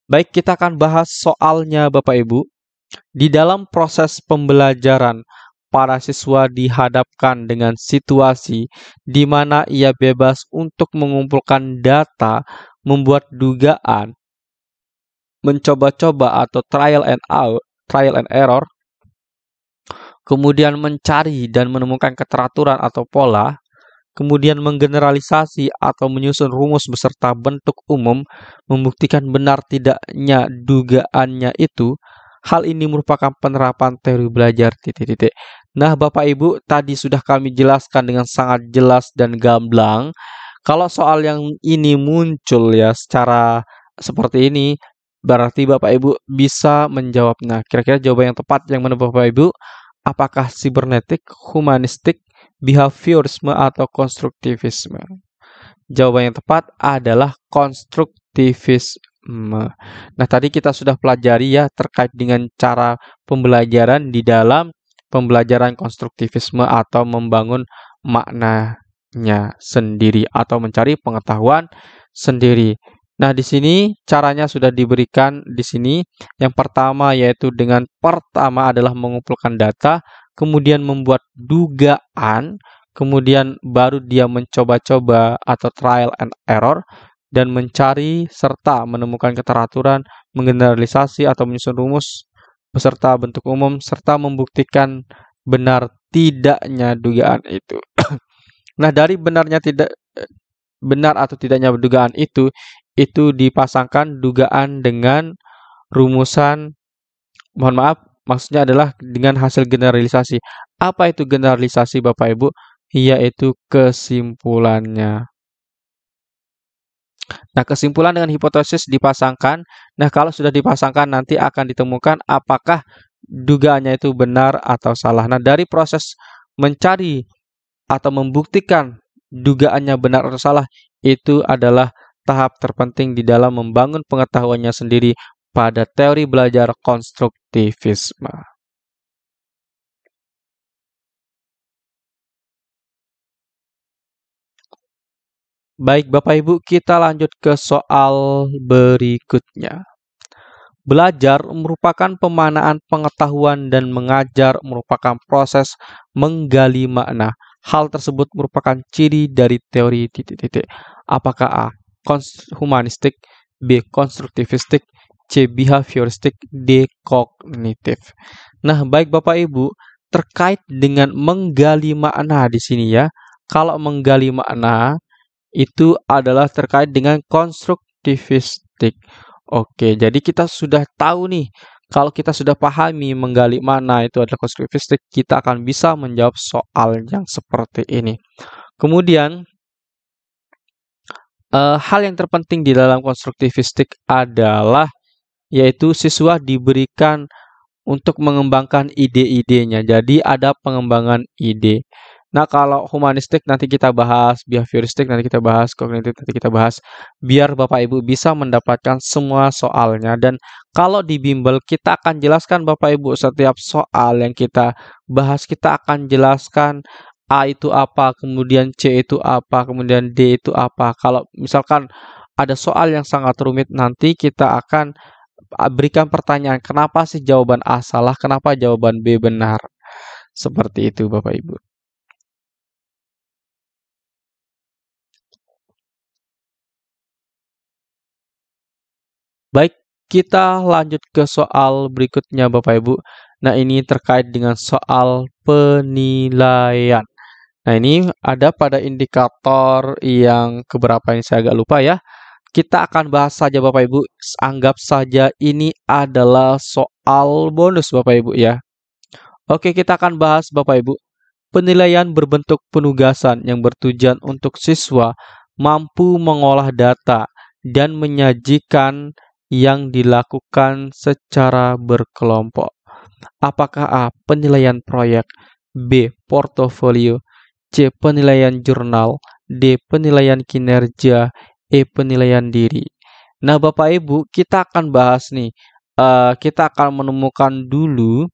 Speaker 1: Baik, kita akan bahas soalnya Bapak Ibu. Di dalam proses pembelajaran, para siswa dihadapkan dengan situasi di mana ia bebas untuk mengumpulkan data, membuat dugaan, mencoba-coba atau trial and error, kemudian mencari dan menemukan keteraturan atau pola, kemudian menggeneralisasi atau menyusun rumus beserta bentuk umum, membuktikan benar tidaknya dugaannya itu. Hal ini merupakan penerapan teori belajar titik-titik. Nah, Bapak Ibu, tadi sudah kami jelaskan dengan sangat jelas dan gamblang. Kalau soal yang ini muncul ya secara seperti ini, berarti Bapak Ibu bisa menjawabnya. Kira-kira jawaban yang tepat yang mana Bapak Ibu? Apakah sibernetik, humanistik, behaviorisme, atau konstruktivisme? Jawaban yang tepat adalah konstruktivisme. Nah, tadi kita sudah pelajari ya terkait dengan cara pembelajaran di dalam pembelajaran konstruktivisme atau membangun maknanya sendiri atau mencari pengetahuan sendiri. Nah, di sini caranya sudah diberikan di sini. Yang pertama yaitu dengan pertama adalah mengumpulkan data, kemudian membuat dugaan, kemudian baru dia mencoba-coba atau trial and error, dan mencari serta menemukan keteraturan, menggeneralisasi atau menyusun rumus beserta bentuk umum, serta membuktikan benar tidaknya dugaan itu. Nah, dari benar atau tidaknya dugaan itu dipasangkan dugaan dengan rumusan, mohon maaf, maksudnya adalah dengan hasil generalisasi. Apa itu generalisasi Bapak Ibu? Yaitu kesimpulannya. Nah, kesimpulan dengan hipotesis dipasangkan. Nah, kalau sudah dipasangkan nanti akan ditemukan apakah dugaannya itu benar atau salah. Nah, dari proses mencari atau membuktikan dugaannya benar atau salah itu adalah tahap terpenting di dalam membangun pengetahuannya sendiri pada teori belajar konstruktivisme. Baik Bapak Ibu, kita lanjut ke soal berikutnya. Belajar merupakan pemanaan pengetahuan dan mengajar merupakan proses menggali makna. Hal tersebut merupakan ciri dari teori titik-titik. Apakah A. Humanistik, B. Konstruktivistik, C. Behavioristik, D. Kognitif. Nah, baik Bapak Ibu, terkait dengan menggali makna di sini ya. Kalau menggali makna itu adalah terkait dengan konstruktivistik. Oke, jadi kita sudah tahu nih, kalau kita sudah pahami menggali mana itu adalah konstruktivistik, kita akan bisa menjawab soal yang seperti ini. Kemudian, hal yang terpenting di dalam konstruktivistik adalah yaitu siswa diberikan untuk mengembangkan ide-idenya. Jadi ada pengembangan ide. Nah, kalau humanistik nanti kita bahas, behavioristik nanti kita bahas, kognitif nanti kita bahas, biar Bapak Ibu bisa mendapatkan semua soalnya. Dan kalau di bimbel kita akan jelaskan Bapak Ibu setiap soal yang kita bahas, kita akan jelaskan A itu apa, kemudian C itu apa, kemudian D itu apa. Kalau misalkan ada soal yang sangat rumit, nanti kita akan berikan pertanyaan, kenapa sih jawaban A salah, kenapa jawaban B benar. Seperti itu Bapak Ibu. Baik, kita lanjut ke soal berikutnya Bapak Ibu. Nah, ini terkait dengan soal penilaian. Nah, ini ada pada indikator yang keberapa ini saya agak lupa ya. Kita akan bahas saja Bapak Ibu. Anggap saja ini adalah soal bonus Bapak Ibu ya. Oke, kita akan bahas Bapak Ibu. Penilaian berbentuk penugasan yang bertujuan untuk siswa mampu mengolah data dan menyajikan yang dilakukan secara berkelompok. Apakah A. Penilaian proyek, B. Portofolio, C. Penilaian jurnal, D. Penilaian kinerja, E. Penilaian diri. Nah, Bapak Ibu, kita akan bahas nih. Kita akan menemukan dulu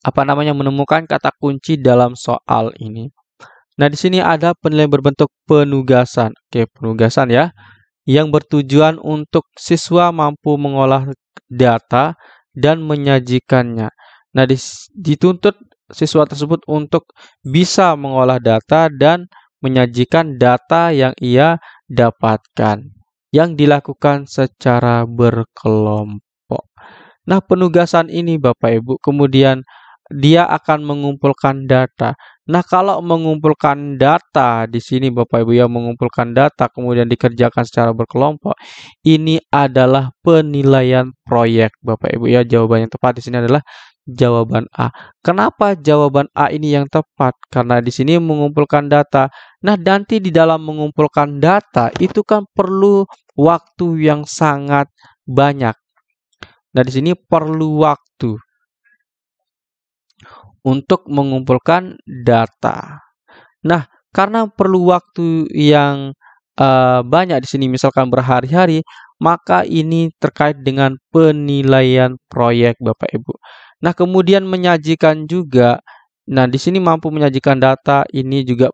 Speaker 1: menemukan kata kunci dalam soal ini. Nah, di sini ada penilaian berbentuk penugasan. Oke, penugasan ya, yang bertujuan untuk siswa mampu mengolah data dan menyajikannya. Nah, dituntut siswa tersebut untuk bisa mengolah data dan menyajikan data yang ia dapatkan, yang dilakukan secara berkelompok. Nah, penugasan ini Bapak Ibu, kemudian dia akan mengumpulkan data. Nah, kalau mengumpulkan data di sini Bapak Ibu ya, mengumpulkan data kemudian dikerjakan secara berkelompok, ini adalah penilaian proyek Bapak Ibu ya. Jawaban yang tepat di sini adalah jawaban A. Kenapa jawaban A ini yang tepat? Karena di sini mengumpulkan data. Nah, nanti di dalam mengumpulkan data itu kan perlu waktu yang sangat banyak. Nah, di sini perlu waktu untuk mengumpulkan data. Nah, karena perlu waktu yang banyak di sini, misalkan berhari-hari, maka ini terkait dengan penilaian proyek, Bapak Ibu. Nah, kemudian menyajikan juga. Nah, di sini mampu menyajikan data, ini juga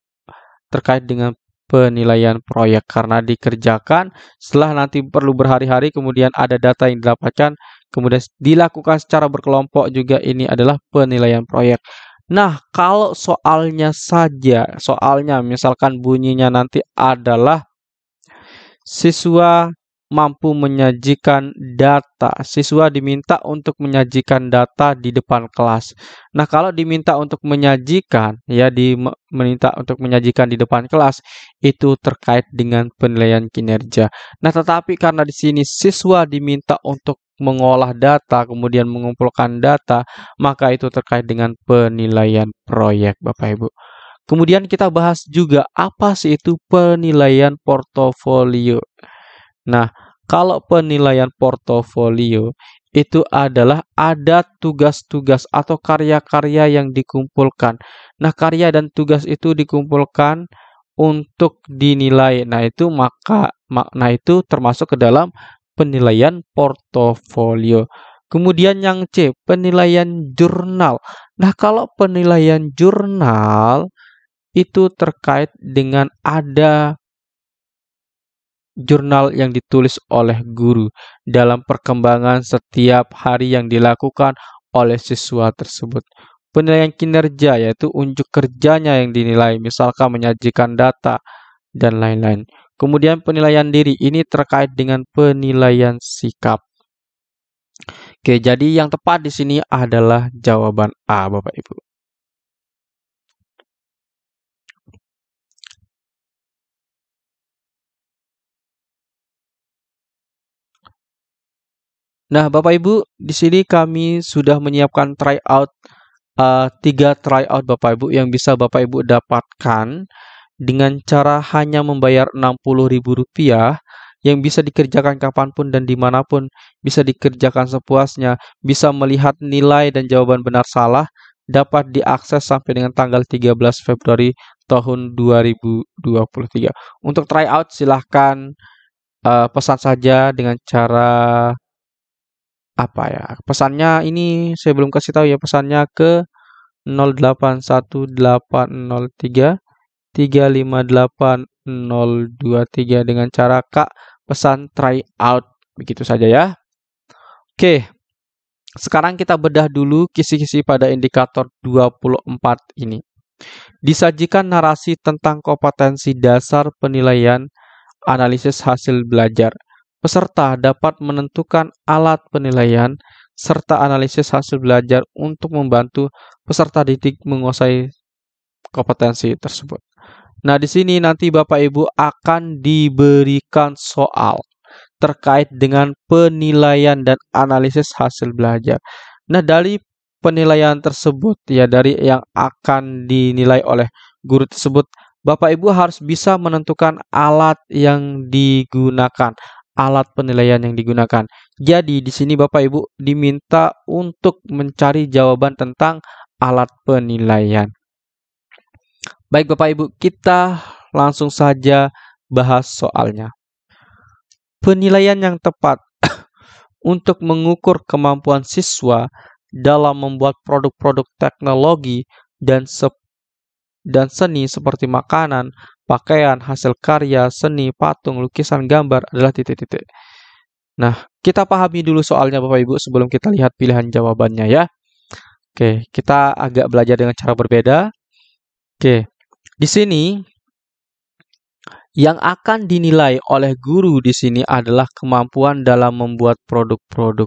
Speaker 1: terkait dengan penilaian proyek karena dikerjakan setelah nanti perlu berhari-hari, kemudian ada data yang didapatkan, kemudian dilakukan secara berkelompok juga, ini adalah penilaian proyek. Nah, kalau soalnya misalkan bunyinya nanti adalah siswa mampu menyajikan data. Siswa diminta untuk menyajikan data di depan kelas. Nah, kalau diminta untuk menyajikan, diminta untuk menyajikan di depan kelas, itu terkait dengan penilaian kinerja. Nah, tetapi karena di sini siswa diminta untuk mengolah data, kemudian mengumpulkan data, maka itu terkait dengan penilaian proyek, Bapak Ibu. Kemudian kita bahas juga apa sih itu penilaian portofolio. Nah, kalau penilaian portofolio itu adalah ada tugas-tugas atau karya-karya yang dikumpulkan. Nah, karya dan tugas itu dikumpulkan untuk dinilai. Nah, itu termasuk ke dalam penilaian portofolio. Kemudian yang C, penilaian jurnal. Nah, kalau penilaian jurnal itu terkait dengan ada jurnal yang ditulis oleh guru dalam perkembangan setiap hari yang dilakukan oleh siswa tersebut. Penilaian kinerja yaitu unjuk kerjanya yang dinilai, misalkan menyajikan data dan lain-lain. Kemudian penilaian diri ini terkait dengan penilaian sikap. Oke, jadi yang tepat di sini adalah jawaban A, Bapak Ibu. Nah, Bapak Ibu, di sini kami sudah menyiapkan tryout 3 tryout Bapak Ibu yang bisa Bapak Ibu dapatkan dengan cara hanya membayar Rp60.000 yang bisa dikerjakan kapanpun dan dimanapun, bisa dikerjakan sepuasnya, bisa melihat nilai dan jawaban benar salah, dapat diakses sampai dengan tanggal 13 Februari tahun 2023. Untuk tryout silahkan pesan saja dengan cara pesannya ini saya belum kasih tahu ya, pesannya ke 081803580023 dengan cara Kak pesan try out, begitu saja ya. Oke, sekarang kita bedah dulu kisi-kisi pada indikator 24 ini. Disajikan narasi tentang kompetensi dasar penilaian analisis hasil belajar. peserta dapat menentukan alat penilaian serta analisis hasil belajar untuk membantu peserta didik menguasai kompetensi tersebut. Nah, di sini nanti Bapak Ibu akan diberikan soal terkait dengan penilaian dan analisis hasil belajar. Nah, dari penilaian tersebut ya, dari yang akan dinilai oleh guru tersebut, Bapak Ibu harus bisa menentukan alat yang digunakan, alat penilaian yang digunakan. Jadi di sini Bapak Ibu diminta untuk mencari jawaban tentang alat penilaian. Baik Bapak Ibu, kita langsung saja bahas soalnya. Penilaian yang tepat untuk mengukur kemampuan siswa dalam membuat produk-produk teknologi dan seni seperti makanan, pakaian, hasil karya, seni, patung, lukisan, gambar adalah titik-titik. Nah, kita pahami dulu soalnya Bapak Ibu sebelum kita lihat pilihan jawabannya ya. Oke, kita agak belajar dengan cara berbeda. Oke, di sini yang akan dinilai oleh guru di sini adalah kemampuan dalam membuat produk-produk.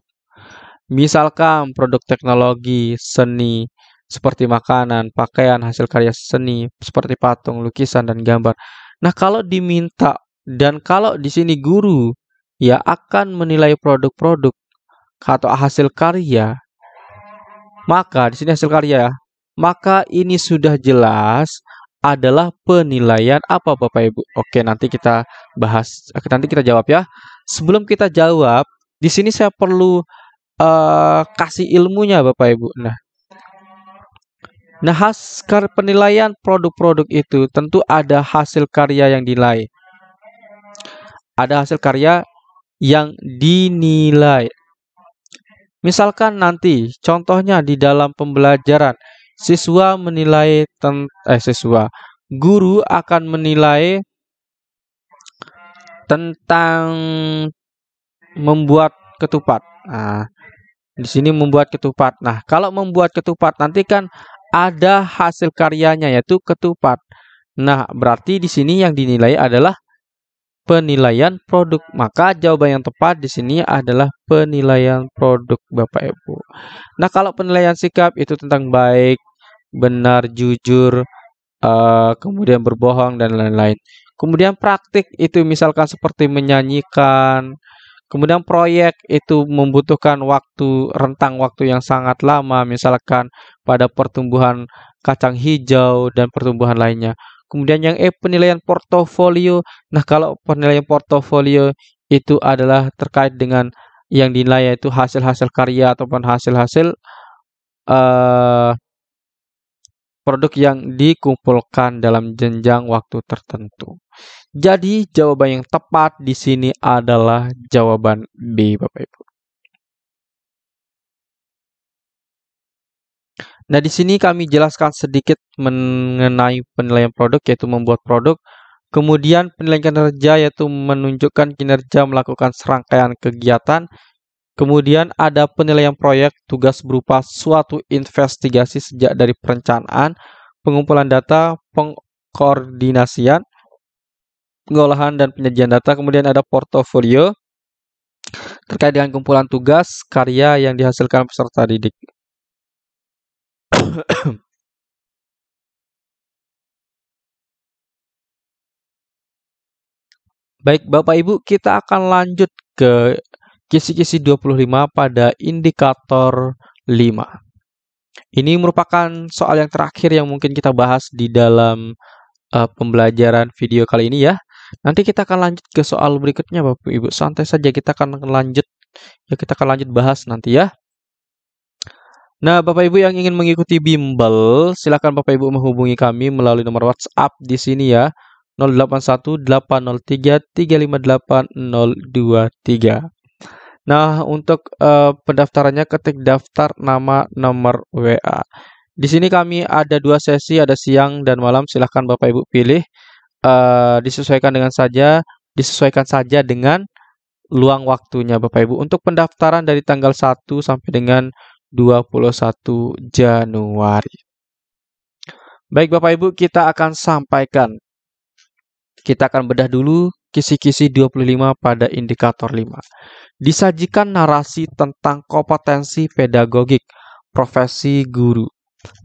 Speaker 1: Misalkan produk teknologi, seni, seperti makanan, pakaian, hasil karya seni, seperti patung, lukisan, dan gambar. Nah, kalau diminta dan kalau di sini guru ya akan menilai produk-produk atau hasil karya, maka di sini hasil karya, maka ini sudah jelas adalah penilaian apa Bapak Ibu? Oke, nanti kita bahas, nanti kita jawab ya. Sebelum kita jawab, di sini saya perlu kasih ilmunya Bapak Ibu. Nah, penilaian produk-produk itu tentu ada hasil karya yang dinilai. Ada hasil karya yang dinilai. Misalkan nanti contohnya di dalam pembelajaran guru akan menilai tentang membuat ketupat. Nah, di sini membuat ketupat. Nah, kalau membuat ketupat nanti kan ada hasil karyanya yaitu ketupat. Nah, berarti di sini yang dinilai adalah penilaian produk. Maka jawaban yang tepat di sini adalah penilaian produk Bapak Ibu. Nah, kalau penilaian sikap itu tentang baik, benar, jujur, kemudian berbohong dan lain-lain. Kemudian praktik itu misalkan seperti menyanyikan. Kemudian proyek itu membutuhkan rentang waktu yang sangat lama, misalkan pada pertumbuhan kacang hijau dan pertumbuhan lainnya. Kemudian yang penilaian portofolio. Nah, kalau penilaian portofolio itu adalah terkait dengan yang dinilai yaitu hasil-hasil karya ataupun hasil-hasil produk yang dikumpulkan dalam jenjang waktu tertentu. Jadi jawaban yang tepat di sini adalah jawaban B, Bapak Ibu. Nah, di sini kami jelaskan sedikit mengenai penilaian produk, yaitu membuat produk. Kemudian penilaian kinerja, yaitu menunjukkan kinerja melakukan serangkaian kegiatan. Kemudian ada penilaian proyek, tugas berupa suatu investigasi sejak dari perencanaan, pengumpulan data, pengkoordinasian, pengolahan dan penyajian data. Kemudian ada portofolio terkait dengan kumpulan tugas karya yang dihasilkan peserta didik. Baik Bapak Ibu, kita akan lanjut ke kisi-kisi 25 pada indikator 5. Ini merupakan soal yang terakhir yang mungkin kita bahas di dalam pembelajaran video kali ini ya. Nanti kita akan lanjut ke soal berikutnya Bapak Ibu. Santai saja, kita akan lanjut bahas nanti ya. Nah, Bapak Ibu yang ingin mengikuti bimbel, silakan Bapak Ibu menghubungi kami melalui nomor WhatsApp di sini ya. 081803358023. Nah, untuk pendaftarannya ketik daftar nama nomor WA. Di sini kami ada 2 sesi, ada siang dan malam. Silahkan Bapak Ibu pilih. Disesuaikan saja dengan luang waktunya Bapak Ibu. Untuk pendaftaran dari tanggal 1 sampai dengan 21 Januari. Baik Bapak Ibu, kita akan bedah dulu kisi-kisi 25 pada indikator 5. Disajikan narasi tentang kompetensi pedagogik profesi guru.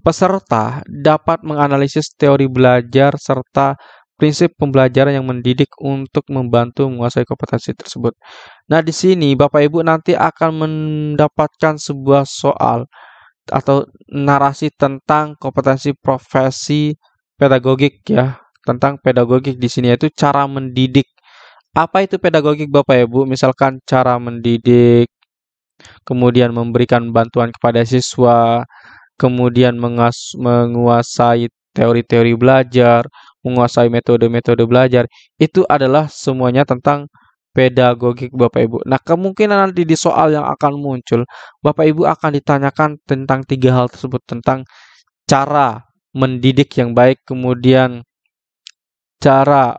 Speaker 1: Peserta dapat menganalisis teori belajar serta prinsip pembelajaran yang mendidik untuk membantu menguasai kompetensi tersebut. Nah, di sini Bapak Ibu nanti akan mendapatkan sebuah soal atau narasi tentang kompetensi profesi pedagogik ya, tentang pedagogik di sini yaitu cara mendidik. Apa itu pedagogik Bapak Ibu? Misalkan cara mendidik, kemudian memberikan bantuan kepada siswa, kemudian menguasai teori-teori belajar, menguasai metode-metode belajar. Itu adalah semuanya tentang pedagogik Bapak Ibu. Nah, kemungkinan nanti di soal yang akan muncul, Bapak Ibu akan ditanyakan tentang 3 hal tersebut, tentang cara mendidik yang baik, kemudian cara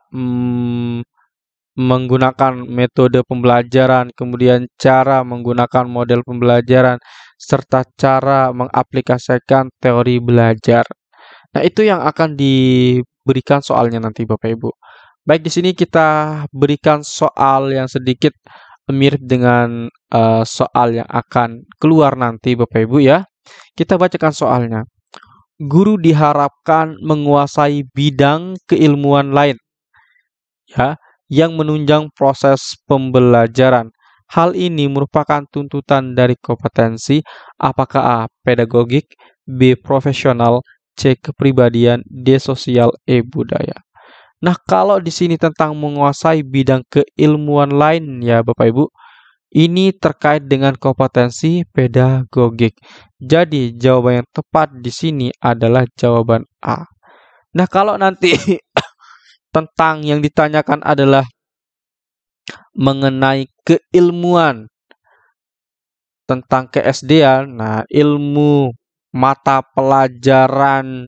Speaker 1: menggunakan metode pembelajaran, kemudian cara menggunakan model pembelajaran, serta cara mengaplikasikan teori belajar. Nah, itu yang akan diberikan soalnya nanti Bapak Ibu. Baik, di sini kita berikan soal yang sedikit mirip dengan soal yang akan keluar nanti Bapak Ibu ya. Kita bacakan soalnya. Guru diharapkan menguasai bidang keilmuan lain ya yang menunjang proses pembelajaran. Hal ini merupakan tuntutan dari kompetensi apakah A. Pedagogik, B. Profesional, C. Kepribadian, D. Sosial, E. Budaya. Nah, kalau di sini tentang menguasai bidang keilmuan lain ya Bapak Ibu, ini terkait dengan kompetensi pedagogik. Jadi, jawaban yang tepat di sini adalah jawaban A. Nah, kalau nanti tentang yang ditanyakan adalah mengenai keilmuan tentang ke-SD-an, nah ilmu mata pelajaran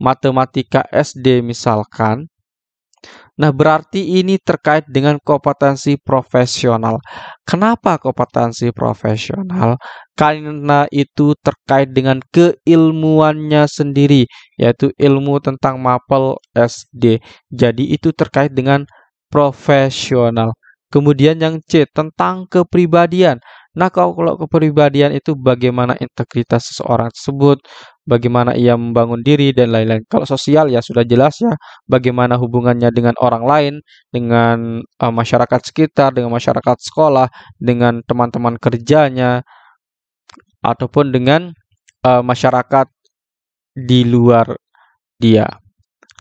Speaker 1: matematika SD misalkan, nah berarti ini terkait dengan kompetensi profesional. Kenapa kompetensi profesional? Karena itu terkait dengan keilmuannya sendiri, yaitu ilmu tentang mapel SD. Jadi itu terkait dengan profesional. Kemudian yang C, tentang kepribadian. Nah, kalau kepribadian itu bagaimana integritas seseorang tersebut, bagaimana ia membangun diri, dan lain-lain. Kalau sosial ya sudah jelas ya, bagaimana hubungannya dengan orang lain, dengan masyarakat sekitar, dengan masyarakat sekolah, dengan teman-teman kerjanya, ataupun dengan masyarakat di luar dia.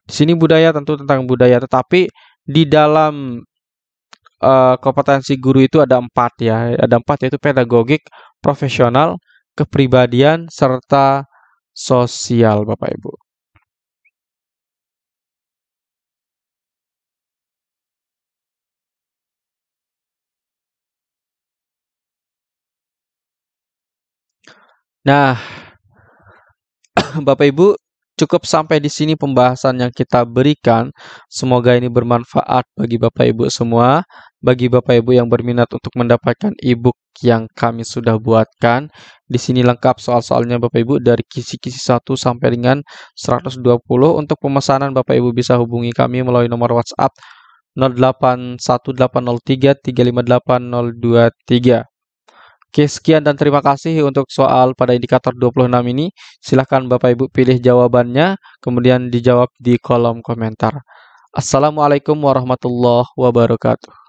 Speaker 1: Di sini budaya tentu tentang budaya, tetapi di dalam kompetensi guru itu ada 4 ya, ada 4 yaitu pedagogik, profesional, kepribadian, serta sosial Bapak Ibu. Nah, Bapak Ibu, cukup sampai di sini pembahasan yang kita berikan. Semoga ini bermanfaat bagi Bapak Ibu semua. Bagi Bapak Ibu yang berminat untuk mendapatkan e-book yang kami sudah buatkan, di sini lengkap soal-soalnya Bapak Ibu dari kisi-kisi 1 sampai dengan 120. Untuk pemesanan Bapak Ibu bisa hubungi kami melalui nomor WhatsApp 081803358023. Oke, sekian dan terima kasih untuk soal pada indikator 26 ini. Silahkan Bapak Ibu pilih jawabannya, kemudian dijawab di kolom komentar. Assalamualaikum warahmatullahi wabarakatuh.